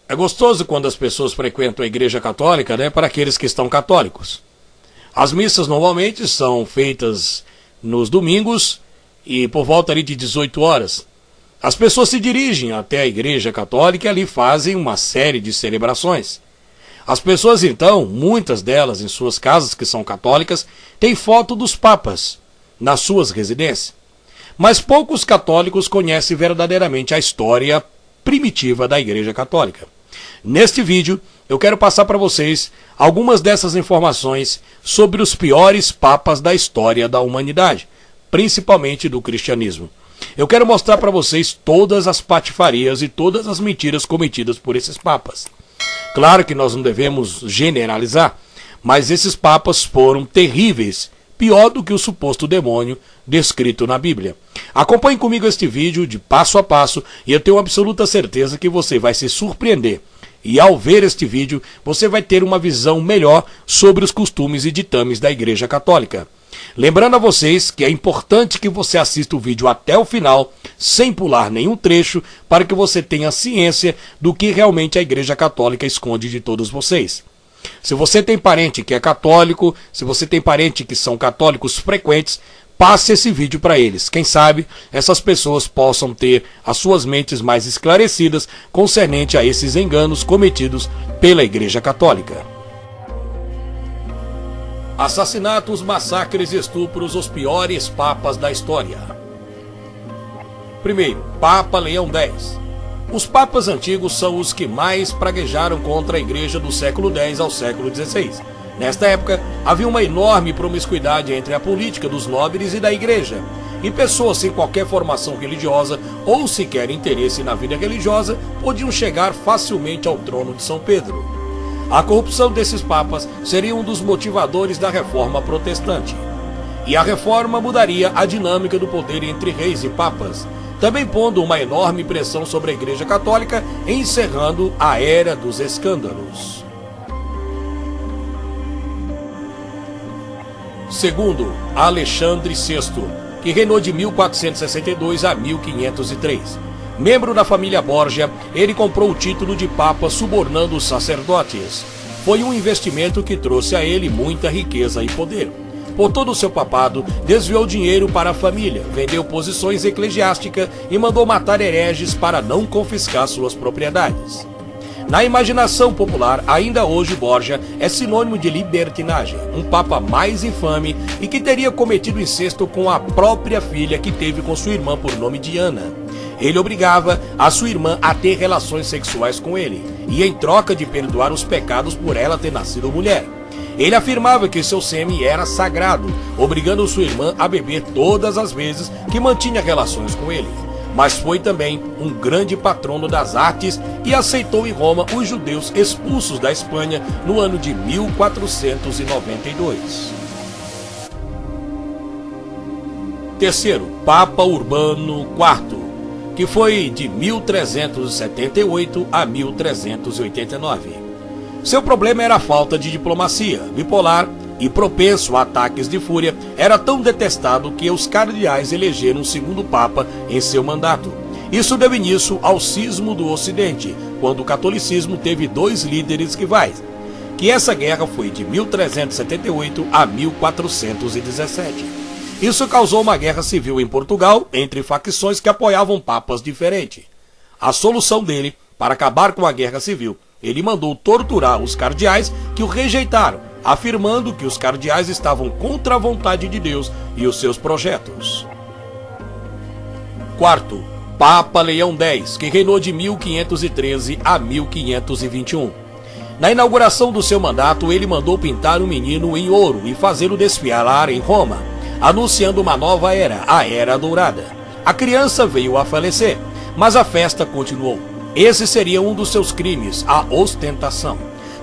É gostoso quando as pessoas frequentam a igreja católica, né, para aqueles que estão católicos. As missas normalmente são feitas nos domingos e por volta ali de 18 horas. As pessoas se dirigem até a igreja católica e ali fazem uma série de celebrações. As pessoas então, muitas delas em suas casas que são católicas, têm foto dos papas nas suas residências. Mas poucos católicos conhecem verdadeiramente a história primitiva da igreja católica. Neste vídeo, eu quero passar para vocês algumas dessas informações sobre os piores papas da história da humanidade, principalmente do cristianismo. Eu quero mostrar para vocês todas as patifarias e todas as mentiras cometidas por esses papas. Claro que nós não devemos generalizar, mas esses papas foram terríveis, pior do que o suposto demônio descrito na Bíblia. Acompanhe comigo este vídeo de passo a passo e eu tenho absoluta certeza que você vai se surpreender. E ao ver este vídeo, você vai ter uma visão melhor sobre os costumes e ditames da Igreja Católica. Lembrando a vocês que é importante que você assista o vídeo até o final, sem pular nenhum trecho, para que você tenha ciência do que realmente a Igreja Católica esconde de todos vocês. Se você tem parente que é católico, se você tem parente que são católicos frequentes, passe esse vídeo para eles. Quem sabe essas pessoas possam ter as suas mentes mais esclarecidas concernente a esses enganos cometidos pela Igreja Católica. Assassinatos, massacres e estupros, os piores papas da história. Primeiro, Papa Leão X. Os papas antigos são os que mais praguejaram contra a igreja do século X ao século XVI. Nesta época, havia uma enorme promiscuidade entre a política dos nobres e da igreja, e pessoas sem qualquer formação religiosa ou sequer interesse na vida religiosa podiam chegar facilmente ao trono de São Pedro. A corrupção desses papas seria um dos motivadores da reforma protestante. E a reforma mudaria a dinâmica do poder entre reis e papas, também pondo uma enorme pressão sobre a Igreja Católica, encerrando a Era dos Escândalos. Segundo, Alexandre VI, que reinou de 1462 a 1503. Membro da família Borgia, ele comprou o título de Papa subornando os sacerdotes. Foi um investimento que trouxe a ele muita riqueza e poder. Por todo o seu papado, desviou dinheiro para a família, vendeu posições eclesiásticas e mandou matar hereges para não confiscar suas propriedades. Na imaginação popular, ainda hoje Borgia é sinônimo de libertinagem, um papa mais infame e que teria cometido incesto com a própria filha que teve com sua irmã por nome de Ana. Ele obrigava a sua irmã a ter relações sexuais com ele, e em troca de perdoar os pecados por ela ter nascido mulher. Ele afirmava que seu sêmen era sagrado, obrigando sua irmã a beber todas as vezes que mantinha relações com ele. Mas foi também um grande patrono das artes e aceitou em Roma os judeus expulsos da Espanha no ano de 1492. Terceiro, Papa Urbano IV, que foi de 1378 a 1389. Seu problema era a falta de diplomacia, bipolar e propenso a ataques de fúria, era tão detestado que os cardeais elegeram um segundo papa em seu mandato. Isso deu início ao cisma do Ocidente, quando o catolicismo teve dois líderes rivais, que essa guerra foi de 1378 a 1417. Isso causou uma guerra civil em Portugal entre facções que apoiavam papas diferentes. A solução dele, para acabar com a guerra civil, ele mandou torturar os cardeais que o rejeitaram, afirmando que os cardeais estavam contra a vontade de Deus e os seus projetos. Quarto, Papa Leão X, que reinou de 1513 a 1521. Na inauguração do seu mandato, ele mandou pintar um menino em ouro e fazê-lo desfilar em Roma, anunciando uma nova era, a Era Dourada. A criança veio a falecer, mas a festa continuou. Esse seria um dos seus crimes, a ostentação.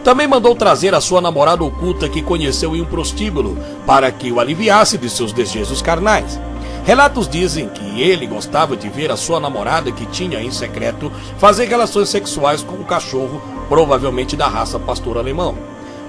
Também mandou trazer a sua namorada oculta que conheceu em um prostíbulo, para que o aliviasse de seus desejos carnais. Relatos dizem que ele gostava de ver a sua namorada, que tinha em secreto, fazer relações sexuais com um cachorro, provavelmente da raça pastor alemão.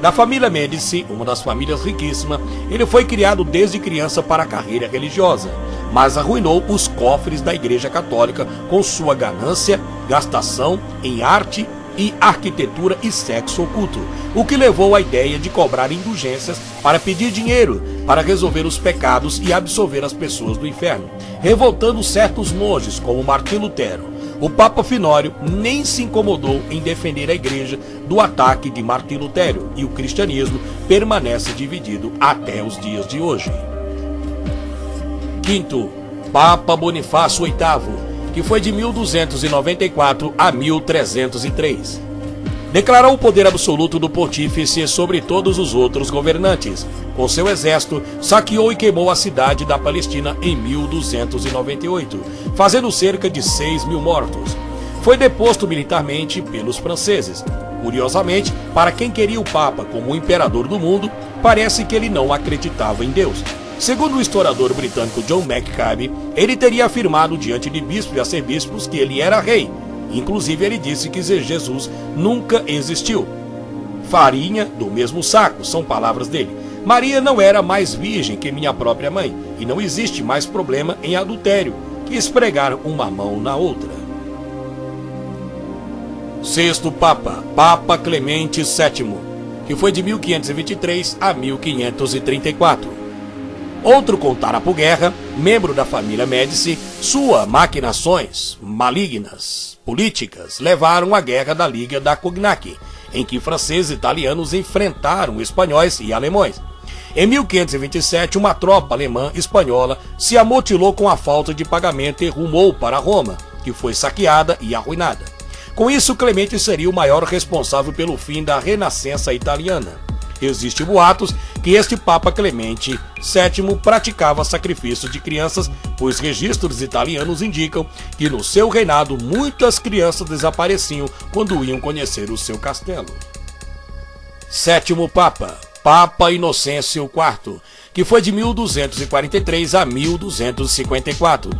Da família Médici, uma das famílias riquíssimas, ele foi criado desde criança para a carreira religiosa, mas arruinou os cofres da Igreja Católica com sua ganância, gastação em arte e arquitetura e sexo oculto, o que levou à ideia de cobrar indulgências para pedir dinheiro para resolver os pecados e absolver as pessoas do inferno, revoltando certos monges como Martim Lutero. O Papa Finório nem se incomodou em defender a igreja do ataque de Martim Lutero e o cristianismo permanece dividido até os dias de hoje. Quinto, Papa Bonifácio VIII, que foi de 1294 a 1303. Declarou o poder absoluto do pontífice sobre todos os outros governantes. Com seu exército, saqueou e queimou a cidade da Palestina em 1298, fazendo cerca de 6.000 mortos. Foi deposto militarmente pelos franceses. Curiosamente, para quem queria o Papa como o imperador do mundo, parece que ele não acreditava em Deus. Segundo o historiador britânico John McCabe, ele teria afirmado diante de bispos e arcebispos que ele era rei. Inclusive, ele disse que Jesus nunca existiu. Farinha do mesmo saco, são palavras dele. Maria não era mais virgem que minha própria mãe, e não existe mais problema em adultério que esfregar uma mão na outra. Sexto Papa, Papa Clemente VII, que foi de 1523 a 1534. Outro contrapo-guerra, membro da família Médici, suas maquinações malignas políticas levaram à Guerra da Liga da Cognac, em que franceses e italianos enfrentaram espanhóis e alemães. Em 1527, uma tropa alemã espanhola se amotilou com a falta de pagamento e rumou para Roma, que foi saqueada e arruinada. Com isso, Clemente seria o maior responsável pelo fim da Renascença italiana. Existem boatos que este Papa Clemente VII praticava sacrifício de crianças, pois registros italianos indicam que no seu reinado muitas crianças desapareciam quando iam conhecer o seu castelo. Sétimo Papa, Papa Inocêncio IV, que foi de 1243 a 1254.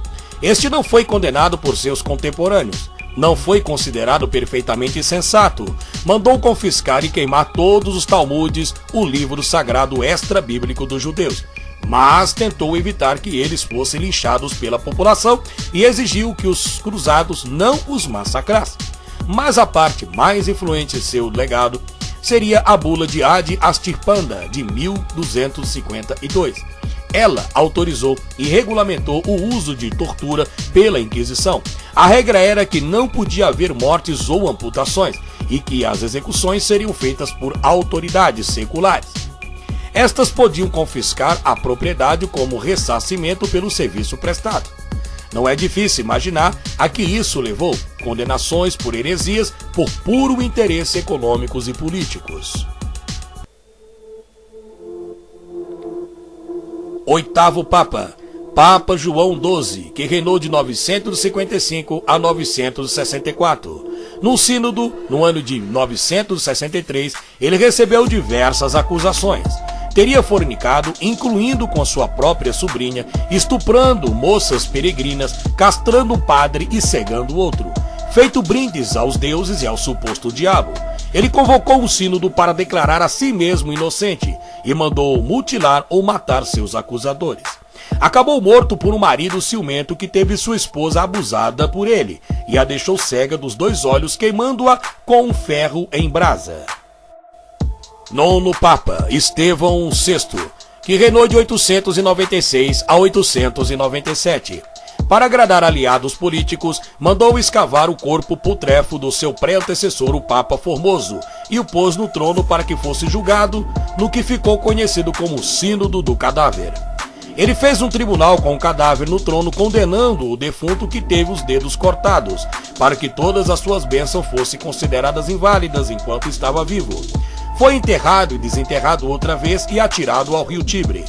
Este não foi condenado por seus contemporâneos. Não foi considerado perfeitamente sensato. Mandou confiscar e queimar todos os Talmudes, o livro sagrado extra-bíblico dos judeus. Mas tentou evitar que eles fossem linchados pela população e exigiu que os cruzados não os massacrassem. Mas a parte mais influente de seu legado seria a bula de Ad Astirpanda, de 1252. Ela autorizou e regulamentou o uso de tortura pela Inquisição. A regra era que não podia haver mortes ou amputações e que as execuções seriam feitas por autoridades seculares. Estas podiam confiscar a propriedade como ressarcimento pelo serviço prestado. Não é difícil imaginar a que isso levou: condenações por heresias por puro interesse econômicos e políticos. Oitavo Papa, Papa João XII, que reinou de 955 a 964. No sínodo, no ano de 963, ele recebeu diversas acusações. Teria fornicado, incluindo com sua própria sobrinha, estuprando moças peregrinas, castrando um padre e cegando outro. Feito brindes aos deuses e ao suposto diabo. Ele convocou um sínodo para declarar a si mesmo inocente e mandou mutilar ou matar seus acusadores. Acabou morto por um marido ciumento que teve sua esposa abusada por ele e a deixou cega dos 2 olhos, queimando-a com um ferro em brasa. Nono Papa, Estevão VI, que reinou de 896 a 897. Para agradar aliados políticos, mandou escavar o corpo putrefo do seu pré-antecessor, o Papa Formoso, e o pôs no trono para que fosse julgado no que ficou conhecido como Sínodo do Cadáver. Ele fez um tribunal com o cadáver no trono, condenando o defunto que teve os dedos cortados, para que todas as suas bênçãos fossem consideradas inválidas enquanto estava vivo. Foi enterrado e desenterrado outra vez e atirado ao rio Tibre.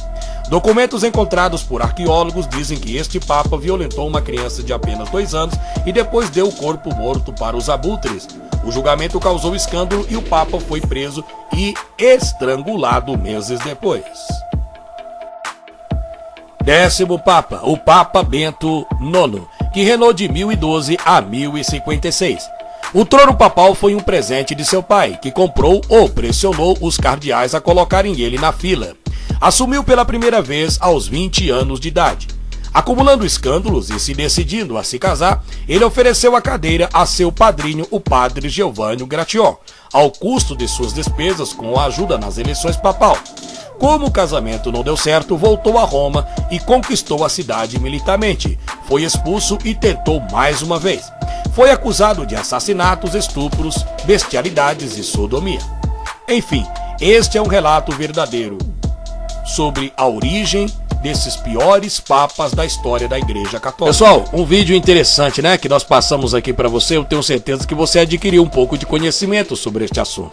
Documentos encontrados por arqueólogos dizem que este Papa violentou uma criança de apenas 2 anos e depois deu o corpo morto para os abutres. O julgamento causou escândalo e o Papa foi preso e estrangulado meses depois. 10º Papa, o Papa Bento IX, que reinou de 1012 a 1056. O trono papal foi um presente de seu pai, que comprou ou pressionou os cardeais a colocarem ele na fila. Assumiu pela primeira vez aos 20 anos de idade. Acumulando escândalos e se decidindo a se casar, ele ofereceu a cadeira a seu padrinho, o padre Giovanni Gratiò, ao custo de suas despesas com a ajuda nas eleições papal. Como o casamento não deu certo, voltou a Roma e conquistou a cidade militarmente. Foi expulso e tentou mais uma vez. Foi acusado de assassinatos, estupros, bestialidades e sodomia. Enfim, este é um relato verdadeiro sobre a origem desses piores papas da história da Igreja Católica. Pessoal, um vídeo interessante, né, que nós passamos aqui para você. Eu tenho certeza que você adquiriu um pouco de conhecimento sobre este assunto.